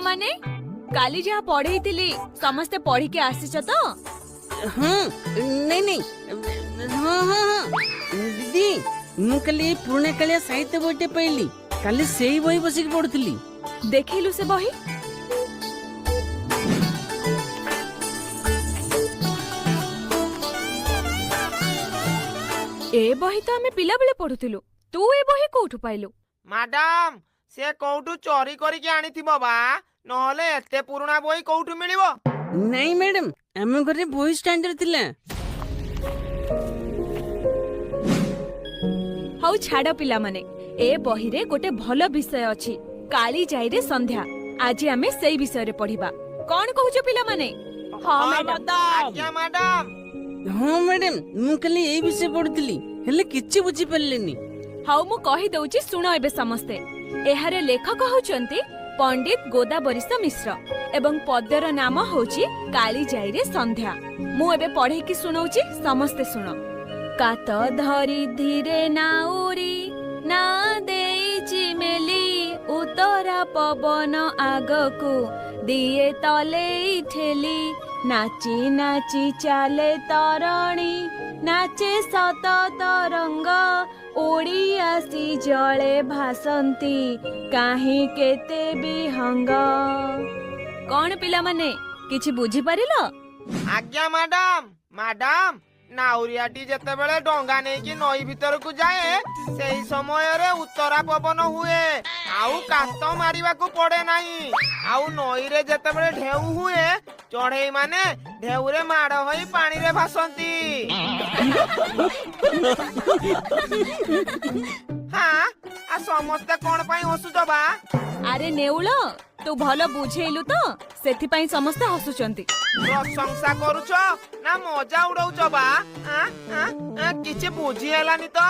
माने काली जहाँ पढ़ेइथिली समस्ते पढ़ी के आसीछ तो? हाँ नहीं नहीं हाँ हाँ हाँ दीदी मु कल पुराना कालिया साहित्य बहीटे पाइली काली से ही बही बसिक पढ़ुली। देखिलु से बही? ए बही तो आमे पिला बेले पढ़ुथिलु, तू ए बही कोठु पाइलु? मैडम से कोठु चोरी करके आनिथिबो बा, नहले एते पुराना बही कोठु मिलिबो? नहीं मैडम आम घरे बही स्टैंडर्ड थिला। हौ छाड़ पिला माने ए बही रे गोटे भलो विषय अछि काली जाई रे संध्या। आज आमे सेई विषय रे पढ़िबा। कोन कहूछ पिला माने? हां मैडम। आज्ञा मैडम। हाँ मैडम मु कल यही विषय पढ़ुली हेले किछि बुझी पारलेनी। हाउ मु कहि दउची सुनो एबे समस्ते। एहारे लेखक होचंती पंडित गोदाबरीश मिश्र एवं पद्यर नाम होची काली जाई रे संध्या। मु एबे पढ़े की सुनौची समस्ते सुनो। कात धरी धीरे नाउरी ना देइची मेली उतरा पवन आगकू दिए तले ठेली नाची नाची चाले तरणी नाचे सत तरंग ओडी आसी जले भासंती काहे केते बिहंग। कौन पिला माने किछि बुझी परिलो? आज्ञा मैडम। मैडम नाउरियाटी जेते बेले डंगा नेकी नई भीतर को जाए सेही समय रे उत्तरा पवन हुए आउ कात मारिबा को पड़े नाही। आउ नई रे जेते बेले ढेउ हुए चढ़ई माने ढेउ रे माड़ होई पानी रे भासंती। हाँ आ समस्ते कोन पई हसुछ बा? अरे नेउलो तू भलो बुझेइलु तो सेथि पई समस्ते हसुचंती। प्रशंसा करूछ ना मजा उड़ौछ बा? किछि बुझी हेलानी तो।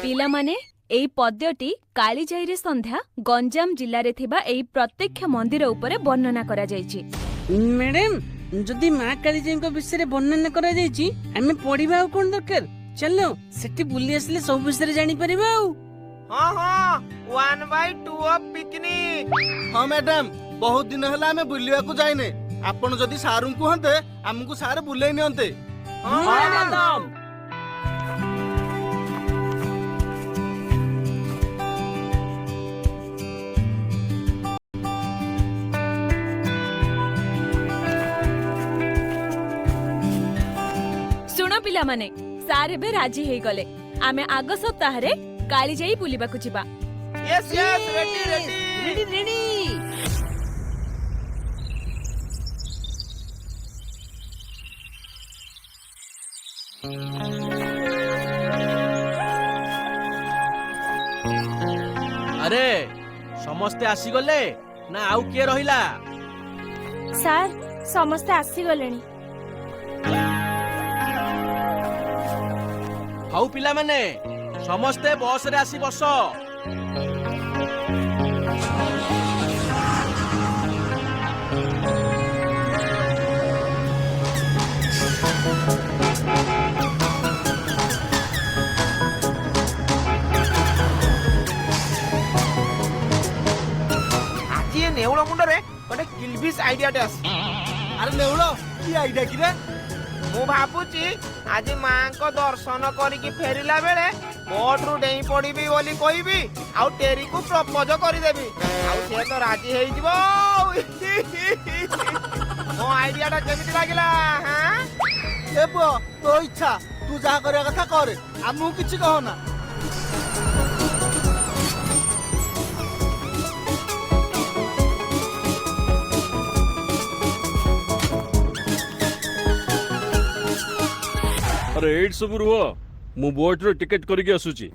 पिला माने एई पद्यटी काली जाई रे संध्या गंजाम जिल्ला रे थिबा एई प्रत्यक्ष मंदिर उपरे वर्णना करा जायछि। मैडम जदि माँ कालीजी विषय वर्णना करा जायछि आमे पढ़िबा आ कोन दरकार चलो सेठी बुली आसले सब विषय जानि परिबा। हाँ हाँ 1/2 ऑफ पिकनिक। हाँ मैडम बहुत दिन हला हमें बुलिया को जाइने आपण जदि सारू कहते हमको सारे बुले नियंते। हाँ मैडम। सुनो पिला माने सारे बे राजी हेई गले आमे आग सप्ताह रे काली जाई बुलिबा को जिबा। Yes yes ready ready ready ready. अरे समस्ते आसी गले ना आउ किए रहिला? सार समस्ते आसी गलेनी। हाउ पिला माने समस्ते बस रे आसी बस। आज ये नेउଳ मुंडरे गोटे किलबिस आइडिया टे आसी। अरे नेउलो की आइडिया कि रे? मु भाबुची आज मां को दर्शन करिकी फेरिला बेले बोटरू डेई पड़ीबी बोली कहबी आउ टेरी को प्रपोज करिदेबी आउ से तो राजी हेई जिवो। मो आइडिया टा केमिति लागिला? हां ए बो तो इच्छा तू जहा करिया कथा करे हमहु किछि कहना। अरे एट सब रुह मु बोट रो टिकेट करके आसुची।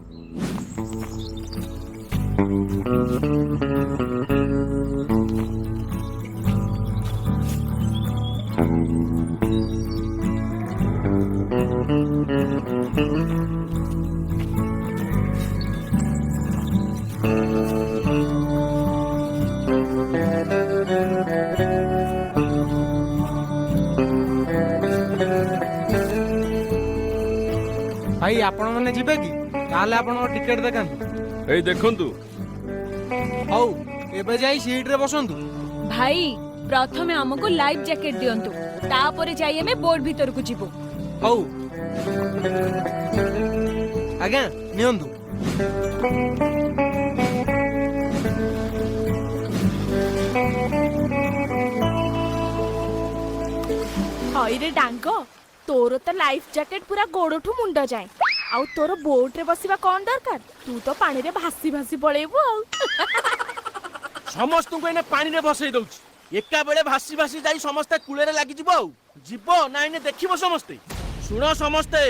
भाई आपण माने जिबे की ताले आपण टिकेट देखांतु। ए देखंतु हौ एबे जाई सीट रे बसंतु। ଭାଇ ପ୍ରଥମେ ଆମକୁ ଲାଇଫ୍ ଜ୍ୟାକେଟ ଦିଅନ୍ତୁ, ତାପରେ ଯାଇ ଆମେ ବୋଟ୍ ଭିତରକୁ ଯିବୁ। ହଉ ଆଜ୍ଞା ନିଅନ୍ତୁ। ହଇରେ ଡାଙ୍ଗ, ତୋର ତ ଲାଇଫ ଜ୍ୟାକେଟ ପୁରା ଗୋଡଠୁ ମୁଣ୍ଡ ଯାଏ, ଆଉ ତୋର ବୋଟରେ ବସିବା କଣ ଦରକାର? ତୁ ତ ପାଣିରେ ଭାସି ଭାସି ପଳେଇବୁ ଆଉ। ସମସ୍ତଙ୍କୁ ଏଇନେ ପାଣିରେ ଭସେଇ ଦଉଛି, ଏକା ବେଳେ ଭାସି ଭାସି ଯାଇ ସମସ୍ତେ କୂଳରେ ଲାଗିଯିବ। ଆଉ ଯିବ ନା ଏଇନେ ଦେଖିବ ସମସ୍ତେ? ଶୁଣ ସମସ୍ତେ,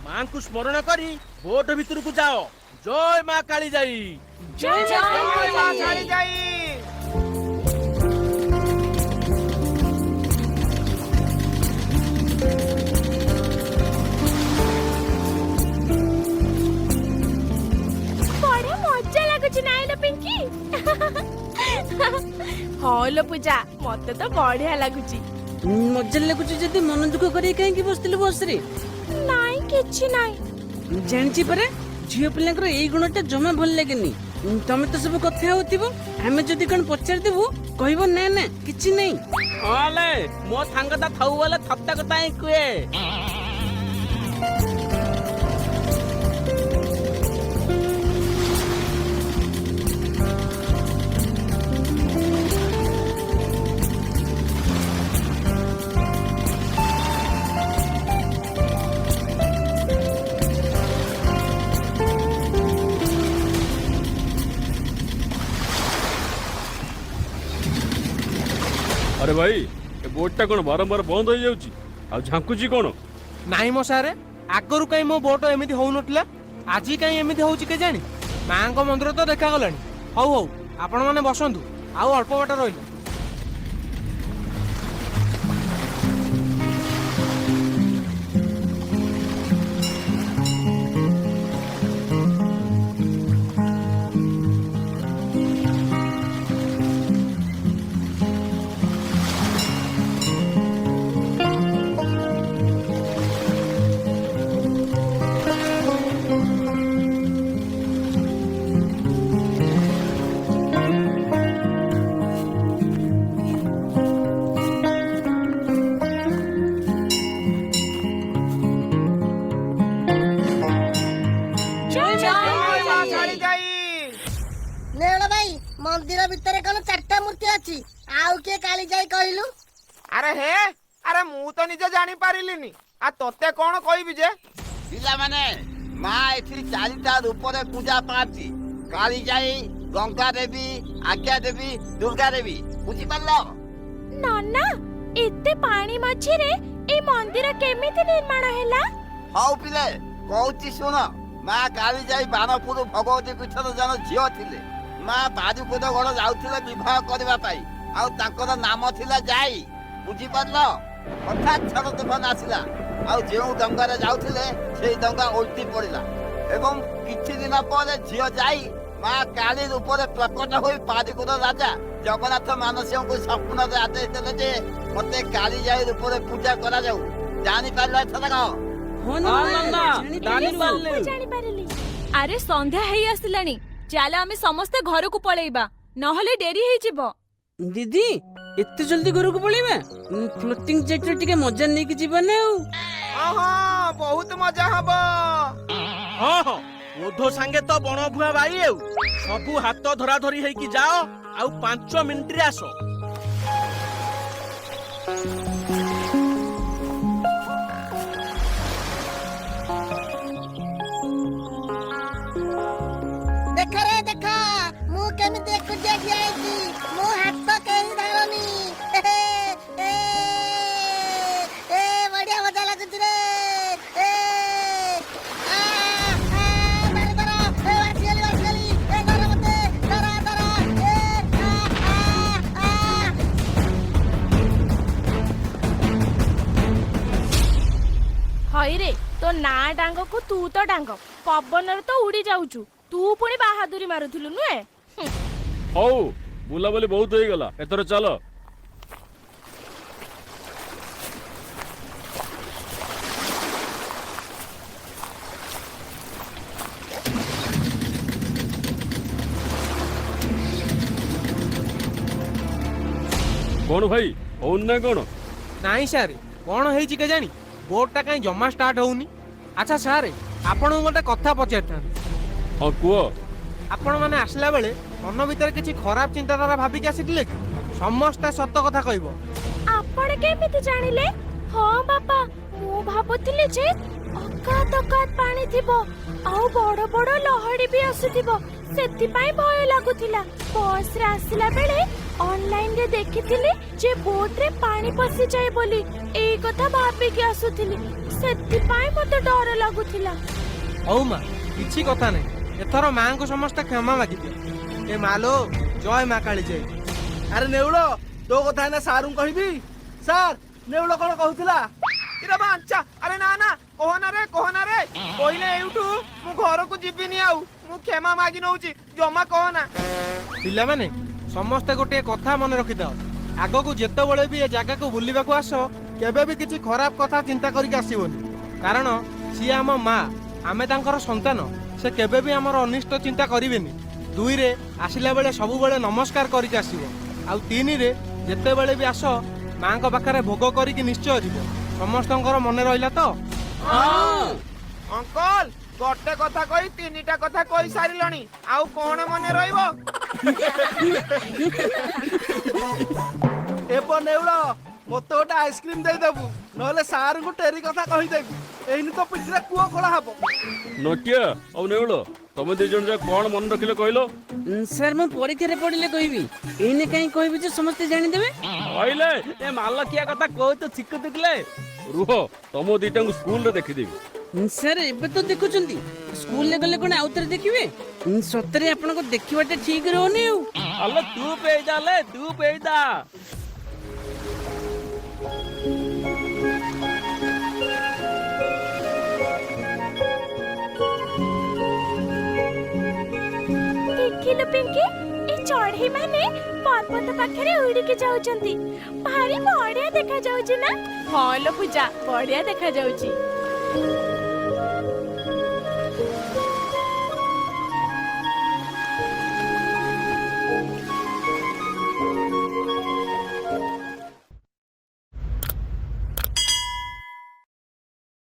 ମାଙ୍କୁ ସ୍ମରଣ କରି ବୋଟ ଭିତରକୁ ଯାଅ। ଜୟ ମା କାଳିଜାଇ। ଜୟ ଜୟ ଛାଡ଼ି ଯାଇ ବଢିଆ ମଜା ଲାଗୁଛି ନାଇଁ ଲୋ ପିଙ୍କି? ହଁ ଲୋ ପୂଜା, ମତେ ତ ବଢିଆ ଲାଗୁଛି। ମଜା ଲାଗୁଛି ଯଦି ମନ ଦୁଃଖ କରି କାହିଁକି ବସିଥିଲୁ ବସରେ? ନାଇଁ କିଛି ନାଇଁ। ଜାଣିଛି ପରା, ଝିଅ ପିଲାଙ୍କର ଏଇ ଗୁଣଟା ଜମା ଭଲ ଲାଗେନି। ତମେ ତ ସବୁ କଥା ହଉଥିବ, ଆମେ ଯଦି କଣ ପଚାରିଦେବୁ କହିବ ନା ନା କିଛି ନାହିଁ। ହଲେ ମୋ ସାଙ୍ଗଟା ଥାଉ ବୋଲେ ଥପ୍ତା କଥା ହିଁ କୁହେ। अरे भाई ए बोटटा कौन बारंबार बंद हो जाउची आ झांकुची कोन? ନାଇଁ ମୋ ସାରେ, ଆଗରୁ କାଇଁ ମୋ ବୋଟ ଏମିତି ହଉନଥିଲା, ଆଜି କାଇଁ ଏମିତି ହଉଛି କେଜାଣି? ମାଙ୍କ ମନ୍ଦିର ତ ଦେଖାଗଲାଣି। ହଉ ହଉ ଆପଣ ମାନେ ବସନ୍ତୁ, ଆଉ ଅଳ୍ପ ବାଟ ରହିଲା। ଛାଡ଼ି ଯାଇ ନେଳ ଭାଇ, ମନ୍ଦିର ଭିତରେ କଣ 4ଟା ମୂର୍ତ୍ତି ଅଛି? ଆଉ କିଏ କାଳି ଯାଇ କହିଲୁ? ଆରେ ହେ, ଆରେ ମୁଁ ତ ନିଜେ ଜାଣିପାରିଲିନି, ଆଉ ତତେ କଣ କହିବି ଯେ? ପିଲାମାନେ, ମା ଏଠି 4ଟା ରୂପରେ ପୂଜା ପାଆନ୍ତି। କାଳିଜାଇ, ଗଙ୍ଗା ଦେବୀ, ଆଜ୍ଞା ଦେବୀ, ଦୁର୍ଗା ଦେବୀ। ବୁଝିପାରିଲ? ନନା, ଏତେ ପାଣି ମଝିରେ ଏଇ ମନ୍ଦିର କେମିତି ନିର୍ମାଣ ହେଲା? ହଉ ପିଲେ, କହୁଛି ଶୁଣ। ମା କାଳିଜାଇ ବାଣପୁର ଭଗବତୀ ପୀଠର ଜଣେ ଝିଅ ଥିଲେ। ମା ବାରିପଦ ଗଡ଼ ଯାଉଥିଲେ ବିବାହ କରିବା ପାଇଁ, ଆଉ ତାଙ୍କର ନାମ ଥିଲା ଯାଇ। ବୁଝିପାରିଲ? ହଠାତ୍ ଝଡ଼ ତୁଫାନ ଆସିଲା, ଆଉ ଯେଉଁ ଡଙ୍ଗାରେ ଯାଉଥିଲେ ସେଇ ଡଙ୍ଗା ଓଲଟି ପଡ଼ିଲା, ଏବଂ କିଛି ଦିନ ପରେ ଝିଅ ଯାଇ ମା କାଳୀ ରୂପରେ ପ୍ରକଟ ହୋଇ ପାରିକୁଦ ରାଜା ଜଗନ୍ନାଥ ମାନସିଂହଙ୍କୁ ସ୍ୱପ୍ନରେ ଆଦେଶ ଦେଲେ ଯେ ମତେ କାଳିଜାଇ ରୂପରେ ପୂଜା କରାଯାଉ। ଜାଣିପାରିଲ ଏଥରକ? ହଁ ନା, ଜାଣିପାରିଲୁ। ଜାଣିପାରିଲି। ଆରେ ସନ୍ଧ୍ୟା ହେଇ ଆସିଲାଣି, ଚାଲ ଆମେ ସମସ୍ତେ ଘରକୁ ପଳେଇବା, ନହେଲେ ଡେରି ହେଇଯିବ। ଦିଦି, ଏତେ ଜଲ୍ଦି ଘରକୁ ପଳେଇବା? ଫ୍ଲୋଟିଂ ଜେଟରେ ଟିକେ ମଜା ନେଇକି ଯିବା ନା। ଆଉ ହଁ ବହୁତ ମଜା ହବ। ହଁ ହଁ, ଓଧ ସାଙ୍ଗେ ତ ବଣ ଭୁଆ ଭାଇ। ଆଉ ସବୁ ହାତ ଧରା ଧରି ହେଇକି ଯାଅ, ଆଉ 5 ମିନିଟରେ ଆସ। ଦେଖ ରେ ଦେଖ, ମୁଁ କେମିତି ଏକୁଟିଆ ଠିଆ ହେଇଛି। ମୋ ହାତ କେହି ଧରନି। ବଢିଆ ମଜା ଲାଗୁଛି ରେ। ହଇରେ, ତୋ ନାଁ ଡାଙ୍ଗକୁ ତୁ ତ ଡାଙ୍ଗ, ପବନରେ ତ ଉଡି ଯାଉଛୁ। ତୁ ପୁଣି ବାହାଦୁରୀ ମାରୁଥିଲୁ ନୁହେଁ? ହଉ, ବୁଲାବୁଲି ବହୁତ ହେଇଗଲା, ଏଥର ଚାଲ। କଣ ଭାଇ ହଉନି ନା କଣ? ନାଇଁ ସାର୍ କଣ ହେଇଛି କେଜାଣି ବୋଟଟା କାହିଁ ଜମା ଷ୍ଟାର୍ଟ ହଉନି। ଆଚ୍ଛା ସାର୍ ଆପଣଙ୍କୁ ଗୋଟେ କଥା ପଚାରିଥାନ୍ତି। ହଁ କୁହ। ଆପଣ ମାନେ ଆସିଲା ବେଳେ ମନ ଭିତରେ କିଛି ଖରାପ ଚିନ୍ତାଧାରା ଭାବିକି ଆସିଥିଲେ କି? ସମସ୍ତେ ସତ କଥା କହିବ। ଆପଣ କେମିତି ଜାଣିଲେ? ହଁ ବାପା, ମୁଁ ଭାବୁଥିଲି ଯେ ଅକାତ ଅକାତ ପାଣି ଥିବ ଆଉ ବଡ ବଡ ଲହଡି ବି ଆସୁଥିବ, ସେଥିପାଇଁ ଭୟ ଲାଗୁଥିଲା। ବସରେ ଆସିଲା ବେଳେ ଅନଲାଇନରେ ଦେଖିଥିଲି ଯେ ବୋଟରେ ପାଣି ପଶିଯାଏ ବୋଲି। ଏଇ କଥା ଭାବିକି ଆସୁଥିଲି, ସେଥିପାଇଁ ମତେ ଡର ଲାଗୁଥିଲା। ହଉ ମା, କିଛି କଥା ନାହିଁ। ଏଥର ମାଙ୍କୁ ସମସ୍ତେ କ୍ଷମା ମାଗିଦିଅ। ଏ ମାଲୋ, ଜୟ ମା କାଳିଜାଇ। ଆରେ ନେଉଳ, ତୋ କଥା ଏଇନା ସାର୍ଙ୍କୁ କହିବି। ସାର୍, ନେଉଳ କଣ କହୁଥିଲା? ଇରେ ବାଞ୍ଚା, ଆରେ ନା ନା କହନା ରେ କହିଲେ ଏଇଠୁ ମୁଁ ଘରକୁ ଯିବିନି ଆଉ। ମୁଁ କ୍ଷମା ମାଗି ନଉଛି, ଜମା କହନା। ପିଲାମାନେ ସମସ୍ତେ ଗୋଟିଏ କଥା ମନେ ରଖିଥାଅ, ଆଗକୁ ଯେତେବେଳେ ବି ଏ ଜାଗାକୁ ବୁଲିବାକୁ ଆସ କେବେ ବି କିଛି ଖରାପ କଥା ଚିନ୍ତା କରିକି ଆସିବନି। କାରଣ ସିଏ ଆମ ମା, ଆମେ ତାଙ୍କର ସନ୍ତାନ। ସେ କେବେ ବି ଆମର ଅନିଷ୍ଟ ଚିନ୍ତା କରିବେନି। 2ରେ ଆସିଲା ବେଳେ ସବୁବେଳେ ନମସ୍କାର କରିକି ଆସିବ। ଆଉ 3ରେ ଯେତେବେଳେ ବି ଆସ ମାଙ୍କ ପାଖରେ ଭୋଗ କରିକି ନିଶ୍ଚୟ ଯିବ। ସମସ୍ତଙ୍କର ମନେ ରହିଲା ତ? ଅଙ୍କଲ ଗୋଟେ କଥା କହି 3ଟା କଥା କହି ସାରିଲଣି, ଆଉ କଣ ମନେ ରହିବ? ଏବ ନେଉଳ, ମତେ ଗୋଟେ ଆଇସ୍କ୍ରିମ ଦେଇଦେବୁ, ନହେଲେ ସାର୍ଙ୍କୁ ଟେରି କଥା କହିଦେବି। ଏଇନି ତ ପିଠିରେ କୁଅ ଖୋଳା ହବ। ନଟିଆ ଆଉ ନେଉଳ, ତମେ 2 ଜଣ ଯାକ କଣ ମନେ ରଖିଲେ କହିଲ? ସାର୍ ମୁଁ ପରୀକ୍ଷାରେ ପଢିଲେ କହିବି, ଏଇନେ କାହିଁ କହିବି ଯେ ସମସ୍ତେ ଜାଣିଦେବେ। କହିଲେ ଏ ମାଲକିଆ କଥା କହୁଛ ଶିଖୁଥିଲେ। ରୁହ, ତମ 2ଟାଙ୍କୁ ସ୍କୁଲରେ ଦେଖିଦେବି। ସାର୍ ଏବେ ତ ଦେଖୁଛନ୍ତି, ସ୍କୁଲରେ ଗଲେ କଣ ଆଉଥରେ ଦେଖିବେ? ସତରେ ଆପଣଙ୍କ ଦେଖିବାଟା ଠିକ ରହୁନି ଆଉ। ଆଲୋ ତୁ ପେଇଦାଲେ, ତୁ ପେଇଦା। ଦେଖିଲୁ ପିଙ୍କି, ଏ ଚଢେଇ ମାନେ ପର୍ବତ ପାଖରେ ଉଡିକି ଯାଉଛନ୍ତି। ଭାରି ବଢିଆ ଦେଖାଯାଉଛି ନା? ହଁ ଲୋ ପୂଜା, ବଢିଆ ଦେଖାଯାଉଛି।